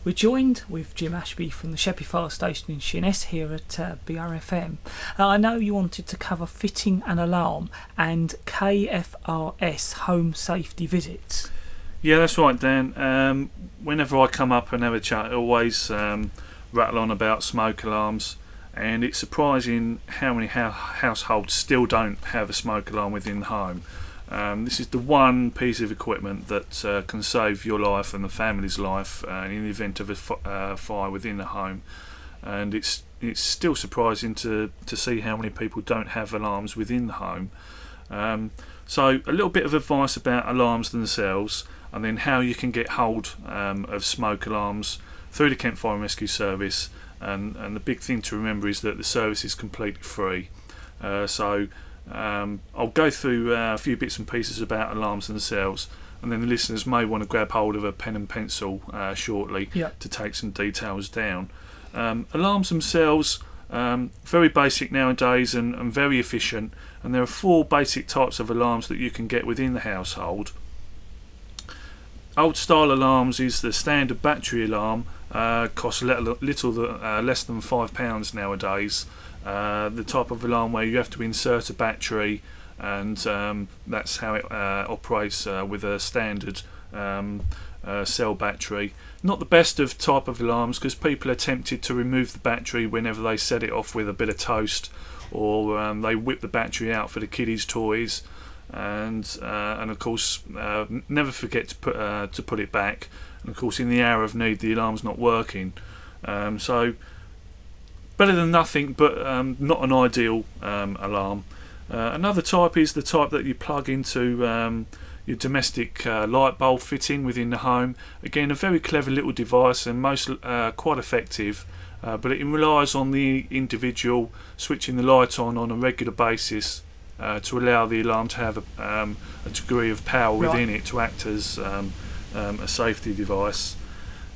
We're joined with Jim Ashby from the Sheppey Fire Station in Sheerness here at BRFM. I know you wanted to cover fitting an alarm and KFRS home safety visits. Yeah, that's right, Dan. Whenever I come up and have a chat, I always rattle on about smoke alarms, and it's surprising how many households still don't have a smoke alarm within the home. This is the one piece of equipment that can save your life and the family's life in the event of a fire within the home, and it's still surprising to see how many people don't have alarms within the home. So a little bit of advice about alarms themselves, and then how you can get hold of smoke alarms through the Kent Fire and Rescue Service, and the big thing to remember is that the service is completely free. I'll go through a few bits and pieces about alarms themselves, and then the listeners may want to grab hold of a pen and pencil shortly to take some details down. Alarms themselves, very basic nowadays and very efficient, and there are 4 basic types of alarms that you can get within the household. Old style alarms is the standard battery alarm, costs little less than £5 nowadays. The type of alarm where you have to insert a battery, and that's how it operates with a standard cell battery. Not the best of type of alarms, because people are tempted to remove the battery whenever they set it off with a bit of toast, or they whip the battery out for the kiddies' toys, and of course never forget to put it back. And of course, in the hour of need, the alarm's not working. So better than nothing, but not an ideal alarm. Another type is the type that you plug into your domestic light bulb fitting within the home. Again, a very clever little device, and most quite effective, but it relies on the individual switching the light on a regular basis to allow the alarm to have a degree of power within it to act as a safety device.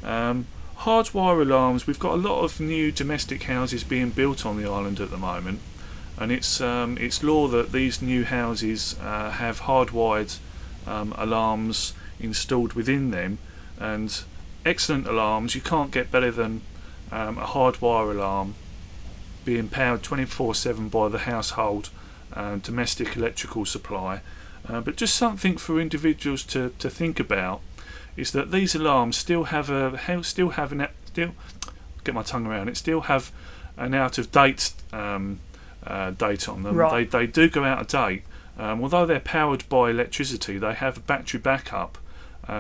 Hardwire alarms, we've got a lot of new domestic houses being built on the island at the moment, and it's law that these new houses have hardwired alarms installed within them, and excellent alarms. You can't get better than a hardwire alarm being powered 24/7 by the household domestic electrical supply. But just something for individuals to think about is that these alarms still have an out of date date on them. Right. They do go out of date. Although they're powered by electricity, they have a battery backup.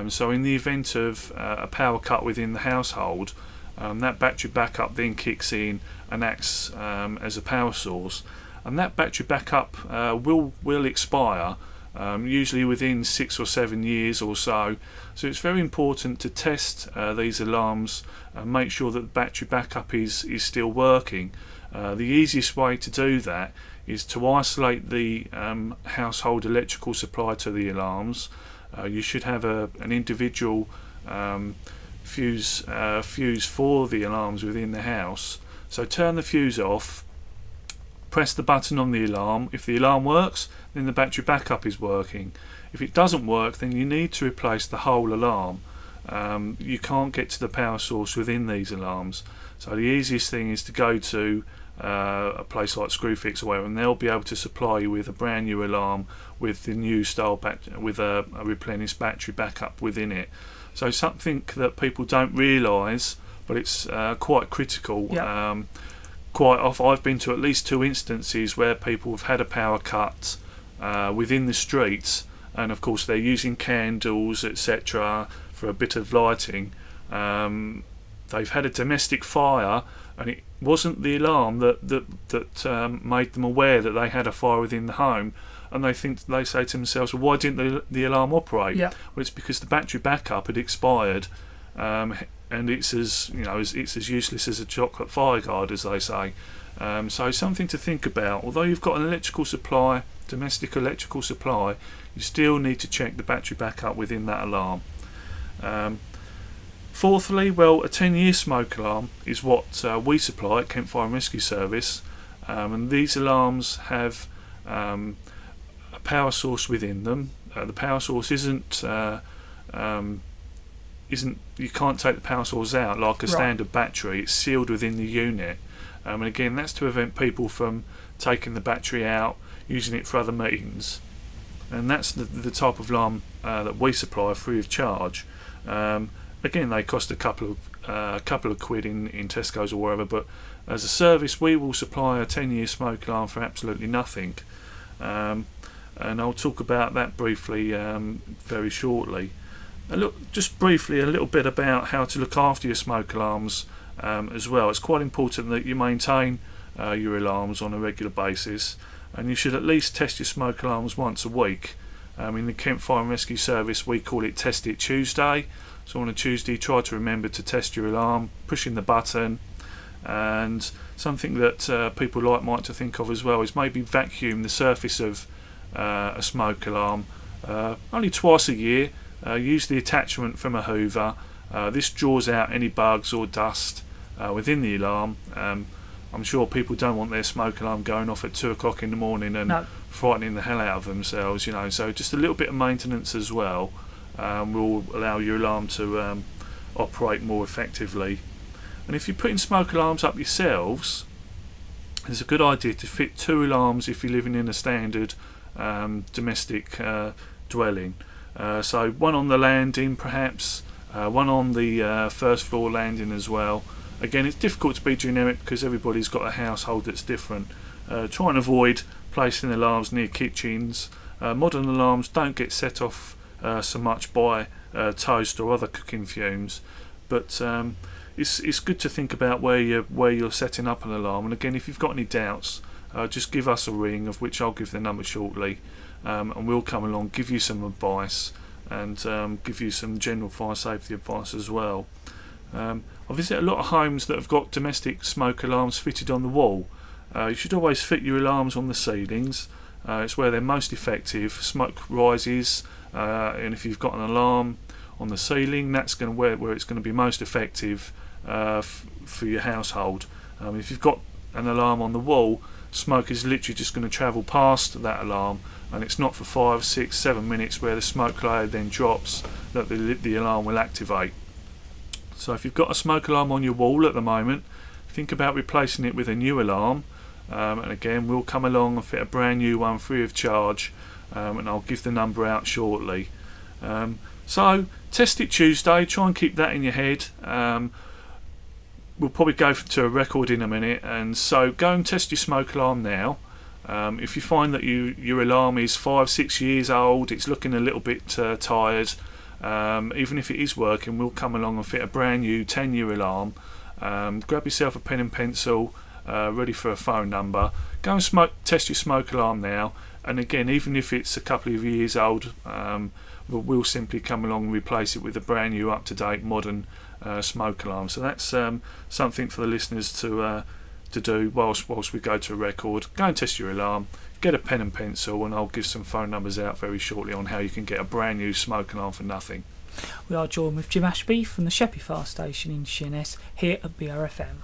So in the event of a power cut within the household, that battery backup then kicks in and acts as a power source. And that battery backup will expire, usually within 6 or 7 years or so. So it's very important to test these alarms and make sure that the battery backup is still working. The easiest way to do that is to isolate the household electrical supply to the alarms. You should have an individual fuse for the alarms within the house. So turn the fuse off, press the button on the alarm. If the alarm works, then the battery backup is working. If it doesn't work, then you need to replace the whole alarm. You can't get to the power source within these alarms. So the easiest thing is to go to a place like Screwfix or whatever, and they'll be able to supply you with a brand new alarm with the new style with a replenished battery backup within it. So something that people don't realise, but it's quite critical. Yep. Quite often, I've been to at least 2 instances where people have had a power cut within the streets, and of course they're using candles, etc., for a bit of lighting. They've had a domestic fire, and it wasn't the alarm that made them aware that they had a fire within the home, and they say to themselves, well, why didn't the alarm operate? Yeah. Well, it's because the battery backup had expired, and it's as useless as a chocolate fire guard, as they say. So something to think about. Although you've got an electrical supply, domestic electrical supply, you still need to check the battery backup within that alarm. Fourthly, well, a 10-year smoke alarm is what we supply at Kent Fire and Rescue Service, and these alarms have a power source within them. The power source isn't isn't, you can't take the power source out like a standard battery. It's sealed within the unit, and again, that's to prevent people from taking the battery out, using it for other means. And that's the type of alarm that we supply free of charge. Again, they cost a couple of quid in Tesco's or wherever, but as a service, we will supply a 10-year smoke alarm for absolutely nothing. And I'll talk about that briefly very shortly. And look, just briefly, a little bit about how to look after your smoke alarms as well. It's quite important that you maintain your alarms on a regular basis, and you should at least test your smoke alarms once a week. In the Kent Fire and Rescue Service, we call it Test It Tuesday. So on a Tuesday, try to remember to test your alarm, pushing the button. And something that people might to think of as well is maybe vacuum the surface of a smoke alarm only twice a year. Use the attachment from a hoover. This draws out any bugs or dust within the alarm. I'm sure people don't want their smoke alarm going off at 2 o'clock in the morning and frightening the hell out of themselves, so just a little bit of maintenance as well will allow your alarm to operate more effectively. And if you're putting smoke alarms up yourselves, it's a good idea to fit 2 alarms if you're living in a standard domestic dwelling. So one on the landing perhaps, one on the first floor landing as well. Again, it's difficult to be generic because everybody's got a household that's different. Try and avoid placing alarms near kitchens. Modern alarms don't get set off so much by toast or other cooking fumes, but it's good to think about where you're setting up an alarm. And again, if you've got any doubts, just give us a ring, of which I'll give the number shortly, and we'll come along, give you some advice, and give you some general fire safety advice as well. I visit a lot of homes that have got domestic smoke alarms fitted on the wall. You should always fit your alarms on the ceilings. It's where they're most effective. Smoke rises, and if you've got an alarm on the ceiling, that's going to where it's going to be most effective for your household. If you've got an alarm on the wall, smoke is literally just going to travel past that alarm, and it's not for 5, 6, 7 minutes where the smoke layer then drops that the alarm will activate. So if you've got a smoke alarm on your wall at the moment, think about replacing it with a new alarm, and again, we'll come along and fit a brand new one free of charge, and I'll give the number out shortly. So Test It Tuesday, try and keep that in your head. We'll probably go to a record in a minute, and so go and test your smoke alarm now. If you find that your alarm is 5, 6 years old, it's looking a little bit tired, even if it is working, we'll come along and fit a brand new 10-year alarm. Grab yourself a pen and pencil, ready for a phone number. Go and test your smoke alarm now, and again, even if it's a couple of years old, we'll simply come along and replace it with a brand new up-to-date modern smoke alarm. So that's something for the listeners to do whilst we go to a record. Go and test your alarm, get a pen and pencil, and I'll give some phone numbers out very shortly on how you can get a brand new smoke alarm for nothing. We are joined with Jim Ashby from the Sheppey Fire Station in Sheerness here at BRFM.